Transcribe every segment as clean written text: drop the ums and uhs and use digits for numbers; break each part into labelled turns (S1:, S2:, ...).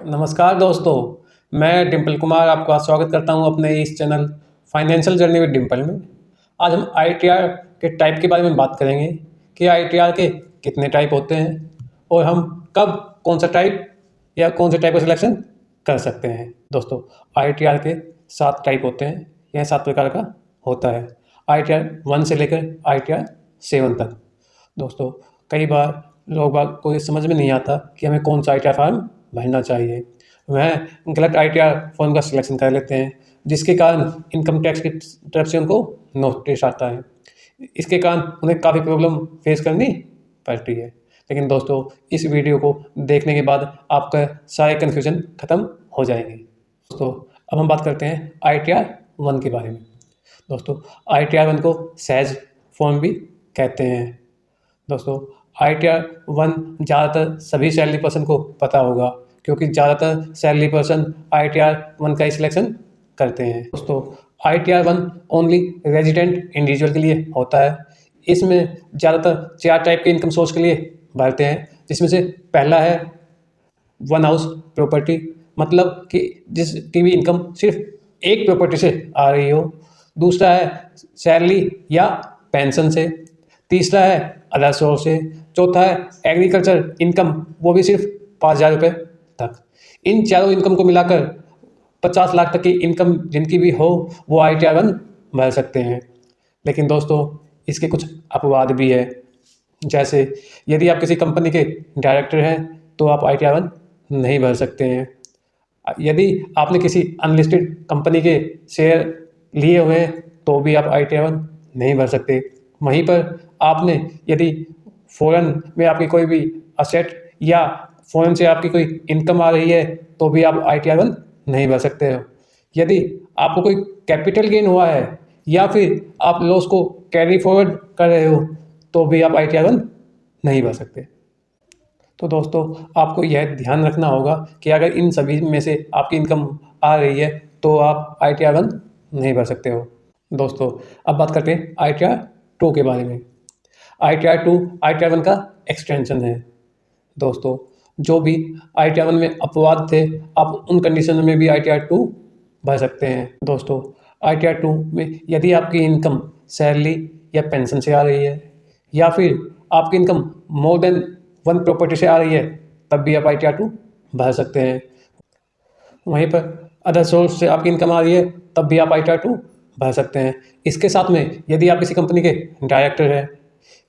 S1: नमस्कार दोस्तों, मैं डिम्पल कुमार आपका स्वागत करता हूं अपने इस channel financial journey with Dimple में। आज हम आईटीआर के टाइप के बारे में बात करेंगे कि आईटीआर के कितने टाइप होते हैं और हम कब कौन सा टाइप या कौन से टाइप का सिलेक्शन कर सकते हैं। दोस्तों, आईटीआर के 7 टाइप होते हैं, यह 7 प्रकार का होता है। आईटीआर 1 से लेकर आईटीआर 7 तक। दोस्तों, कई बार लोग बाग को ये समझ में नहीं आता कि हमें कौन सा आईटीआर फॉर्म भरना चाहिए। वह गलत आईटीआर फॉर्म का सिलेक्शन कर लेते हैं, जिसके कारण इनकम टैक्स की तरफ से उनको नोटिस आता है। इसके कारण उन्हें काफ़ी प्रॉब्लम फेस करनी पड़ती है। लेकिन दोस्तों, इस वीडियो को देखने के बाद आपका सारे कन्फ्यूजन खत्म हो जाएंगे। दोस्तों, अब हम बात करते हैं आईटीआर 1 के बारे में। दोस्तों, आईटीआर 1 को सहज फॉर्म भी कहते हैं। दोस्तों, आईटीआर 1 ज़्यादातर सभी सैलरी पर्सन को पता होगा, क्योंकि ज़्यादातर सैलरी पर्सन आईटीआर 1 का ही सिलेक्शन करते हैं। दोस्तों, आईटीआर 1 ओनली रेजिडेंट इंडिविजुअल के लिए होता है। इसमें ज़्यादातर 4 टाइप के इनकम सोर्स के लिए भरते हैं, जिसमें से पहला है वन हाउस प्रॉपर्टी, मतलब कि जिसकी भी इनकम सिर्फ एक प्रॉपर्टी से आ रही हो। दूसरा है सैलरी या पेंशन से। तीसरा है अदर सोर्स से। चौथा है एग्रीकल्चर इनकम, वो भी सिर्फ 5,000 रुपये तक। इन चारों इनकम को मिलाकर 50 लाख तक की इनकम जिनकी भी हो, वो आईटीआर 1 भर सकते हैं। लेकिन दोस्तों, इसके कुछ अपवाद भी है। जैसे यदि आप किसी कंपनी के डायरेक्टर हैं तो आप आईटीआर 1 नहीं भर सकते हैं। यदि आपने किसी अनलिस्टेड कंपनी के शेयर लिए हुए हैं तो भी आप आईटीआर 1 नहीं भर सकते। वहीं पर आपने यदि फॉरेन में आपकी कोई भी असेट या फॉरेन से आपकी कोई इनकम आ रही है तो भी आप आईटीआर 1 नहीं भर सकते हो। यदि आपको कोई कैपिटल गेन हुआ है या फिर आप लॉस को कैरी फॉरवर्ड कर रहे हो तो भी आप आईटीआर 1 नहीं भर सकते। तो दोस्तों, आपको यह ध्यान रखना होगा कि अगर इन सभी में से आपकी इनकम आ रही है तो आप आईटीआर 1 नहीं भर सकते हो। दोस्तों, अब बात करते हैं आईटीआर 2 के बारे में। आईटीआर 2 आईटीआर 1 का एक्सटेंशन है। दोस्तों, जो भी आईटीआर 1 में अपवाद थे, आप उन कंडीशन में भी आईटीआर 2 भर सकते हैं। दोस्तों, आईटीआर 2 में यदि आपकी इनकम सैलरी या पेंशन से आ रही है या फिर आपकी इनकम मोर देन 1 प्रॉपर्टी से आ रही है, तब भी आप आईटीआर 2 भर सकते हैं। वहीं पर अदर सोर्स से आपकी इनकम आ रही है तब भी आप आईटीआर 2 भर सकते हैं। इसके साथ में यदि आप किसी कंपनी के डायरेक्टर हैं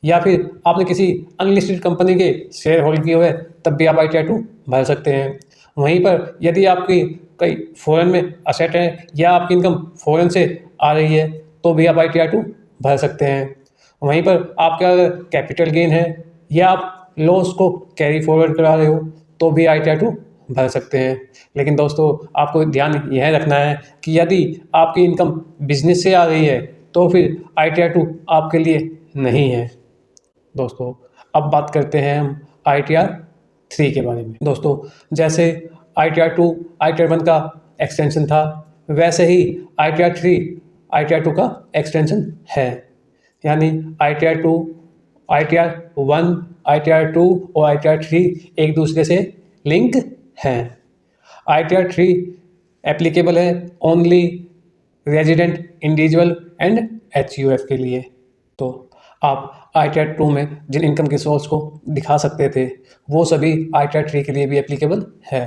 S1: या फिर आपने किसी अनलिस्टेड कंपनी के शेयर होल्ड किए हुए हैं, तब भी आप आईटीआर 2 भर सकते हैं। वहीं पर यदि आपकी कई फॉरेन में असेट है या आपकी इनकम फॉरेन से आ रही है तो भी आप आईटीआर 2 भर सकते हैं। वहीं पर आपका अगर कैपिटल गेन है या आप लॉस को कैरी फॉरवर्ड करा रहे हो तो भी आईटीआर 2 भर सकते हैं। लेकिन दोस्तों, आपको ध्यान यह रखना है कि यदि आपकी इनकम बिजनेस से आ रही है तो फिर आईटीआर 2 आपके लिए नहीं है। दोस्तों, अब बात करते हैं हम आईटीआर 3 के बारे में। दोस्तों, जैसे आईटीआर 2 आईटीआर 1 का एक्सटेंशन था, वैसे ही आईटीआर 3 आईटीआर 2 का एक्सटेंशन है। यानी आईटीआर 2, आईटीआर 1, आईटीआर 2 और आईटीआर 3 एक दूसरे से लिंक हैं। आईटीआर 3 एप्लीकेबल है only resident individual and HUF के लिए। तो आप आईटीआर 2 में जिन इनकम के सोर्स को दिखा सकते थे, वो सभी आईटीआर 3 के लिए भी एप्लीकेबल है।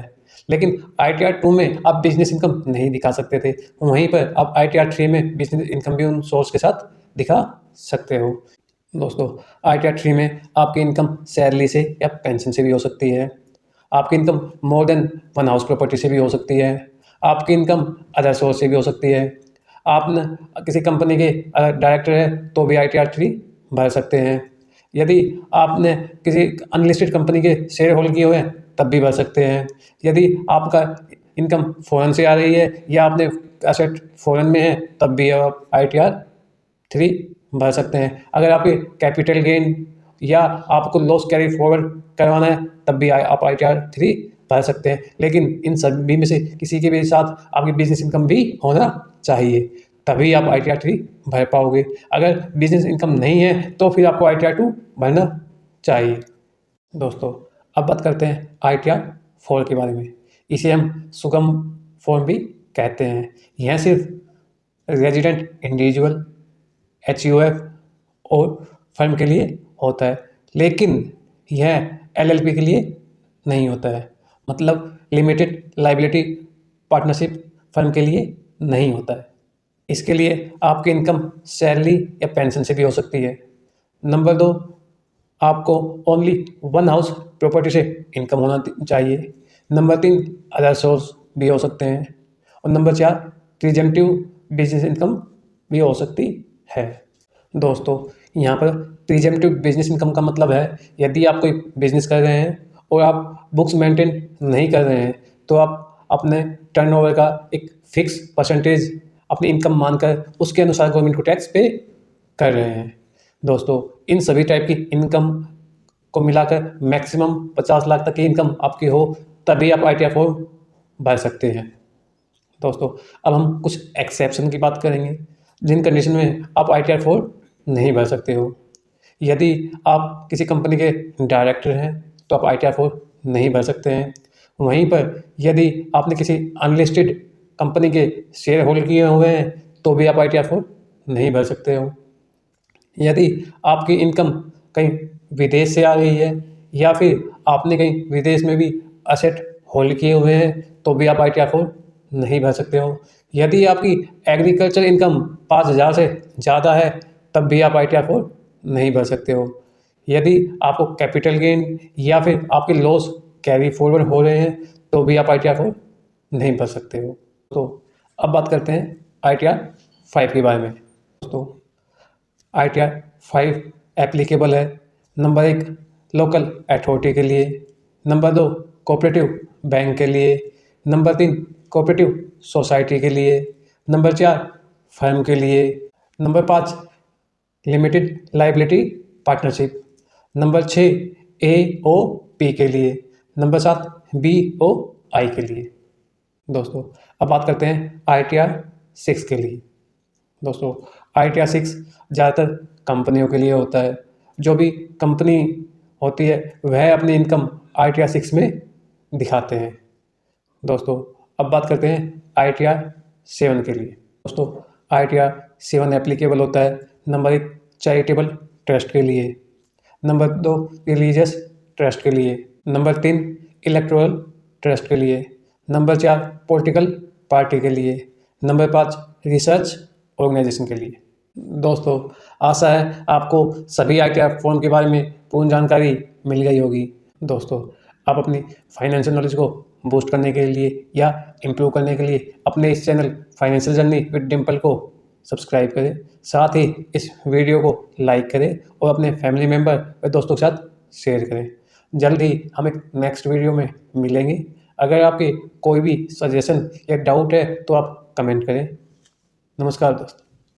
S1: लेकिन आईटीआर 2 में आप बिजनेस इनकम नहीं दिखा सकते थे, वहीं पर आप आईटीआर 3 में बिजनेस इनकम भी उन सोर्स के साथ दिखा सकते हो। दोस्तों, आईटीआर 3 में आपकी इनकम सैलरी से या पेंशन से भी हो सकती है। आपकी income more than 1 house property से भी हो सकती है। आपकी इनकम अदर सोर्स से भी हो सकती है। आप किसी कंपनी के डायरेक्टर है तो भी आईटीआर 3 भर सकते हैं। यदि आपने किसी अनलिस्टेड कंपनी के शेयर होल्ड किए हुए हैं तब भी भर सकते हैं। यदि आपका इनकम फॉरेन से आ रही है या आपने एसेट फॉरेन में है तब भी आप आईटीआर 3 भर सकते हैं। अगर आपके कैपिटल गेन या आपको लॉस कैरी फॉरवर्ड करवाना है तब भी आप आईटीआर 3 भर सकते हैं। लेकिन इन सभी में से किसी के भी साथ आपकी बिजनेस इनकम भी होना चाहिए, तभी आप आईटीआर 3 भर पाओगे। अगर बिजनेस इनकम नहीं है तो फिर आपको आईटीआर 2 भरना चाहिए। दोस्तों, अब बात करते हैं आईटीआर 4 के बारे में। इसे हम सुगम फॉर्म भी कहते हैं। यह सिर्फ रेजिडेंट इंडिविजुअल, HUF और फर्म के लिए होता है, लेकिन यह LLP के लिए नहीं होता है, मतलब लिमिटेड लाइबिलिटी पार्टनरशिप फर्म के लिए नहीं होता है। इसके लिए आपकी इनकम सैलरी या पेंशन से भी हो सकती है। नंबर 2, आपको ओनली वन हाउस प्रॉपर्टी से इनकम होना चाहिए। नंबर 3, अदर सोर्स भी हो सकते हैं। और नंबर 4, प्रिजेंटिव बिजनेस इनकम भी हो सकती है। दोस्तों, यहाँ पर प्रिजेंटिव बिजनेस इनकम का मतलब है, यदि आप कोई बिजनेस कर रहे हैं और आप बुक्स मेंटेन नहीं कर रहे हैं, तो आप अपने टर्नओवर का एक फिक्स परसेंटेज अपनी इनकम मानकर उसके अनुसार गवर्नमेंट को टैक्स पे कर रहे हैं। दोस्तों, इन सभी टाइप की इनकम को मिलाकर मैक्सिमम 50 लाख तक की इनकम आपकी हो, तभी आप ITR फॉर्म भर सकते हैं। दोस्तों, अब हम कुछ एक्सेप्शन की बात करेंगे, जिन कंडीशन में आप ITR फॉर्म नहीं भर सकते हो। यदि आप किसी कंपनी के डायरेक्टर हैं तो आप ITR फॉर्म नहीं भर सकते हैं। वहीं पर यदि आपने किसी अनलिस्टेड कंपनी के शेयर होल्ड किए हुए हैं तो भी आप ITR फॉर्म नहीं भर सकते हो। यदि आपकी इनकम कहीं विदेश से आ रही है या फिर आपने कहीं विदेश में भी असेट होल्ड किए हुए हैं तो भी आप ITR फॉर्म नहीं भर सकते हो। यदि आपकी एग्रीकल्चर इनकम 5,000 से ज़्यादा है तब भी आप ITR फॉर्म नहीं भर सकते हो। यदि आपको कैपिटल गेन या फिर आपके लॉस कैरी फॉरवर्ड हो रहे हैं तो भी आप ITR फॉर्म नहीं भर सकते हो। तो अब बात करते हैं ITR 5 के बारे में। दोस्तों, ITR 5 एप्लीकेबल है नंबर 1 लोकल अथॉरिटी के लिए, नंबर 2 कोऑपरेटिव बैंक के लिए, नंबर 3 कोऑपरेटिव सोसाइटी के लिए, नंबर 4 फर्म के लिए, number 5 limited liability partnership, number 6 AOP के लिए, नंबर 7 BOI के लिए। दोस्तों, अब बात करते हैं ITR 6 के लिए। दोस्तों, ITR 6 ज़्यादातर कंपनियों के लिए होता है। जो भी कंपनी होती है वह अपनी इनकम ITR 6 में दिखाते हैं। दोस्तों, अब बात करते हैं ITR 7 के लिए। दोस्तों, ITR 7 एप्लीकेबल होता है नंबर 1 चैरिटेबल ट्रस्ट के लिए, नंबर 2 रिलीजियस ट्रस्ट के लिए, नंबर 3 इलेक्टोरल ट्रस्ट के लिए, नंबर 4 पॉलिटिकल पार्टी के लिए, नंबर 5 रिसर्च ऑर्गेनाइजेशन के लिए। दोस्तों, आशा है आपको सभी ITR फॉर्म के बारे में पूर्ण जानकारी मिल गई होगी। दोस्तों, आप अपनी फाइनेंशियल नॉलेज को बूस्ट करने के लिए या इम्प्रूव करने के लिए अपने इस channel financial journey with Dimple को सब्सक्राइब करें। साथ ही इस वीडियो को लाइक करें और अपने फैमिली मेम्बर और दोस्तों के साथ शेयर करें। जल्द ही हम एक नेक्स्ट वीडियो में मिलेंगे। अगर आपके कोई भी सजेशन या डाउट है तो आप कमेंट करें। नमस्कार दोस्तों।